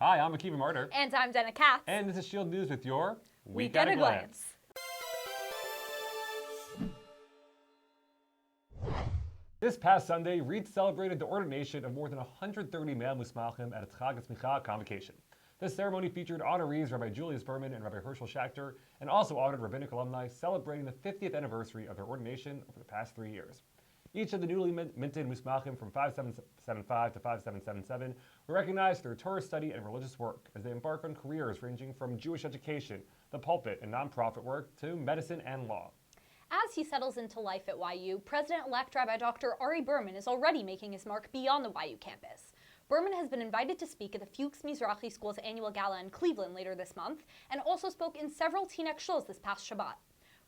Hi, I'm Akiva Martyr. And I'm Dana Katz. And this is Shield News with your Week at a Glance. This past Sunday, RIETS celebrated the ordination of more than 130 male musmachim at its Chag HaSmicha convocation. This ceremony featured honorees Rabbi Julius Berman and Rabbi Herschel Schachter, and also honored rabbinic alumni celebrating the 50th anniversary of their ordination over the past 3 years. Each of the newly minted musmachim from 5775 to 5777 were recognized for their Torah study and religious work as they embark on careers ranging from Jewish education, the pulpit, and nonprofit work to medicine and law. As he settles into life at YU, President-elect Rabbi Dr. Ari Berman is already making his mark beyond the YU campus. Berman has been invited to speak at the Fuchs Mizrachi School's annual gala in Cleveland later this month, and also spoke in several Teaneck shuls this past Shabbat.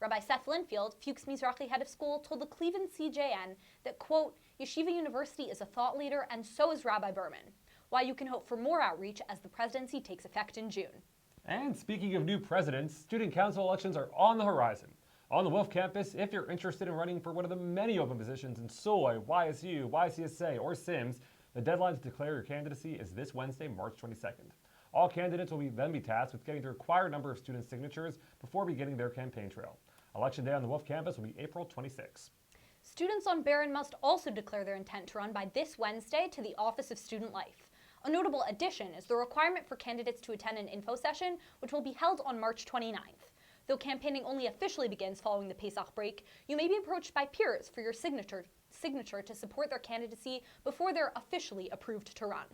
Rabbi Seth Linfield, Fuchs Mizrachi head of school, told the Cleveland CJN that, quote, Yeshiva University is a thought leader and so is Rabbi Berman. YU can hope for more outreach as the presidency takes effect in June. And speaking of new presidents, student council elections are on the horizon. On the Wolf campus, if you're interested in running for one of the many open positions in Soy, YSU, YCSA, or Sims, the deadline to declare your candidacy is this Wednesday, March 22nd. All candidates will then be tasked with getting the required number of student signatures before beginning their campaign trail. Election day on the Wolf campus will be April 26. Students on Barron must also declare their intent to run by this Wednesday to the Office of Student Life. A notable addition is the requirement for candidates to attend an info session, which will be held on March 29th. Though campaigning only officially begins following the Pesach break, you may be approached by peers for your signature to support their candidacy before they're officially approved to run.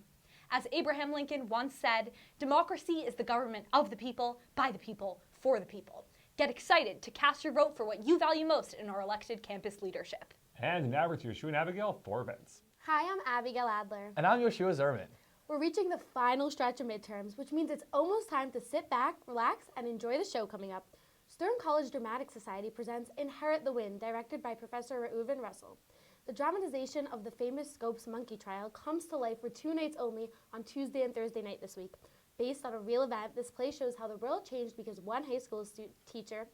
As Abraham Lincoln once said, democracy is the government of the people, by the people, for the people. Get excited to cast your vote for what you value most in our elected campus leadership. And now we're to Yeshua and Abigail for events. Hi, I'm Abigail Adler. And I'm Yoshua Zerman. We're reaching the final stretch of midterms, which means it's almost time to sit back, relax, and enjoy the show coming up. Stern College Dramatic Society presents Inherit the Wind, directed by Professor Reuven Russell. The dramatization of the famous Scopes monkey trial comes to life for 2 nights only on Tuesday and Thursday night this week. Based on a real event, this play shows how the world changed because one high school teacher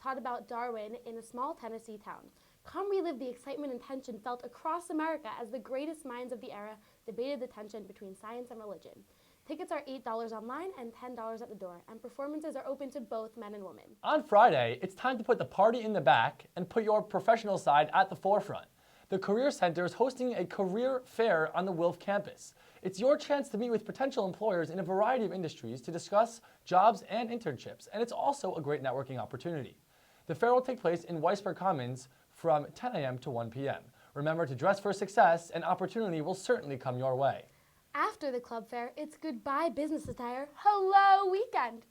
taught about Darwin in a small Tennessee town. Come relive the excitement and tension felt across America as the greatest minds of the era debated the tension between science and religion. Tickets are $8 online and $10 at the door, and performances are open to both men and women. On Friday, it's time to put the party in the back and put your professional side at the forefront. The Career Center is hosting a career fair on the Wilf campus. It's your chance to meet with potential employers in a variety of industries to discuss jobs and internships, and it's also a great networking opportunity. The fair will take place in Weisberg Commons from 10 a.m. to 1 p.m. Remember to dress for success, and opportunity will certainly come your way. After the club fair, it's goodbye business attire, hello weekend.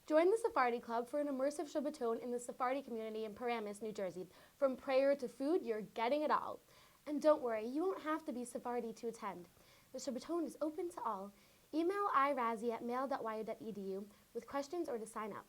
Join the Sephardi Club for an immersive Shabbaton in the Sephardi community in Paramus, New Jersey. From prayer to food, you're getting it all. And don't worry, you won't have to be Sephardi to attend. The Shabbaton is open to all. Email irazi@mail.yu.edu with questions or to sign up.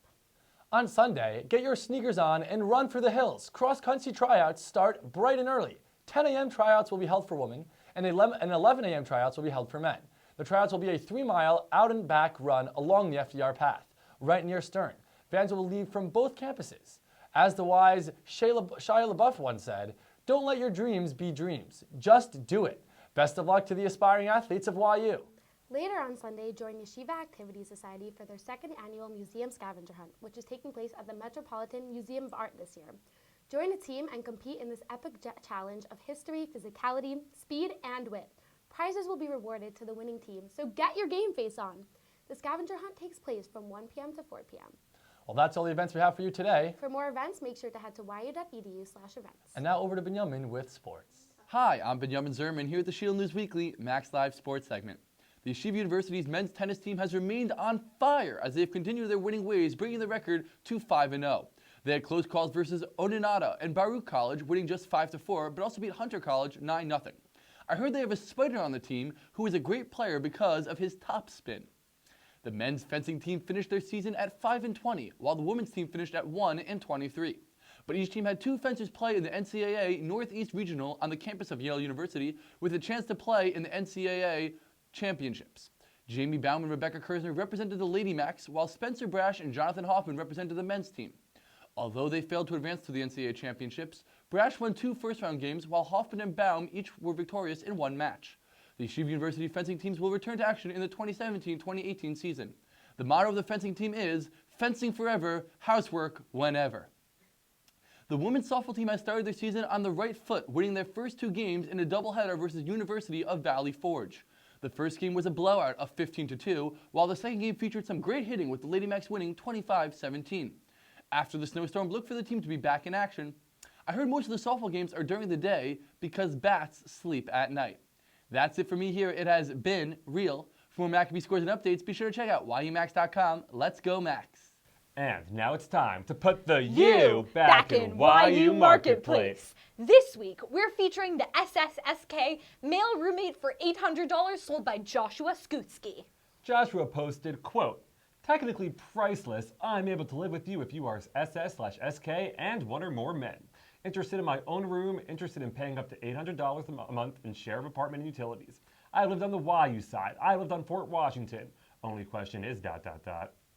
On Sunday, get your sneakers on and run for the hills. Cross-country tryouts start bright and early. 10 a.m. tryouts will be held for women, and 11 a.m. tryouts will be held for men. The tryouts will be a 3-mile out-and-back run along the FDR path, right near Stern. Fans will leave from both campuses. As the wise Shia LaBeouf once said, don't let your dreams be dreams. Just do it. Best of luck to the aspiring athletes of YU. Later on Sunday, join Yeshiva Activities Society for their 2nd annual museum scavenger hunt, which is taking place at the Metropolitan Museum of Art this year. Join a team and compete in this epic challenge of history, physicality, speed, and wit. Prizes will be rewarded to the winning team, so get your game face on. The scavenger hunt takes place from 1 p.m. to 4 p.m. Well, that's all the events we have for you today. For more events, make sure to head to yu.edu/events. And now over to Benjamin with sports. Hi, I'm Benjamin Zerman here at the Shield News Weekly Max Live Sports segment. The Yeshiva University's men's tennis team has remained on fire as they've continued their winning ways, bringing the record to 5-0. They had close calls versus Oninata and Baruch College, winning just 5-4, but also beat Hunter College 9-0. I heard they have a spider on the team who is a great player because of his top spin. The men's fencing team finished their season at 5-20, while the women's team finished at 1-23. But each team had 2 fencers play in the NCAA Northeast Regional on the campus of Yale University with a chance to play in the NCAA championships. Jamie Baum and Rebecca Kersner represented the Lady Macs, while Spencer Brash and Jonathan Hoffman represented the men's team. Although they failed to advance to the NCAA championships, Brash won 2 first-round games, while Hoffman and Baum each were victorious in 1 match. The Yeshiva University fencing teams will return to action in the 2017-2018 season. The motto of the fencing team is, fencing forever, housework whenever. The women's softball team has started their season on the right foot, winning their first 2 games in a doubleheader versus University of Valley Forge. The first game was a blowout of 15-2, while the second game featured some great hitting with the Lady Macs winning 25-17. After the snowstorm, look for the team to be back in action. I heard most of the softball games are during the day because bats sleep at night. That's it for me here. It has been real. For more Maccabee scores and updates, be sure to check out YUMax.com. Let's go, Max. And now it's time to put the You U back in YU Marketplace. This week, we're featuring the SSSK male roommate for $800 sold by Joshua Skutsky. Joshua posted, quote, technically priceless, I'm able to live with you if you are SS/SK and 1 or more men. Interested in my own room, interested in paying up to $800 a month in share of apartment and utilities. I lived on the YU side. I lived on Fort Washington. Only question is, ...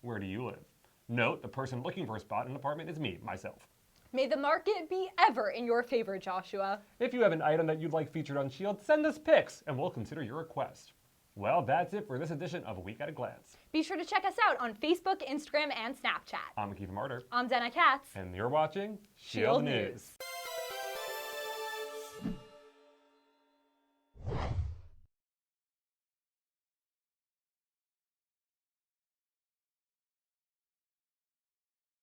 where do you live? Note, the person looking for a spot in an apartment is me, myself. May the market be ever in your favor, Joshua. If you have an item that you'd like featured on Shield, send us pics and we'll consider your request. Well, that's it for this edition of A Week at a Glance. Be sure to check us out on Facebook, Instagram, and Snapchat. I'm Akiva Martyr. I'm Dana Katz. And you're watching Shield News.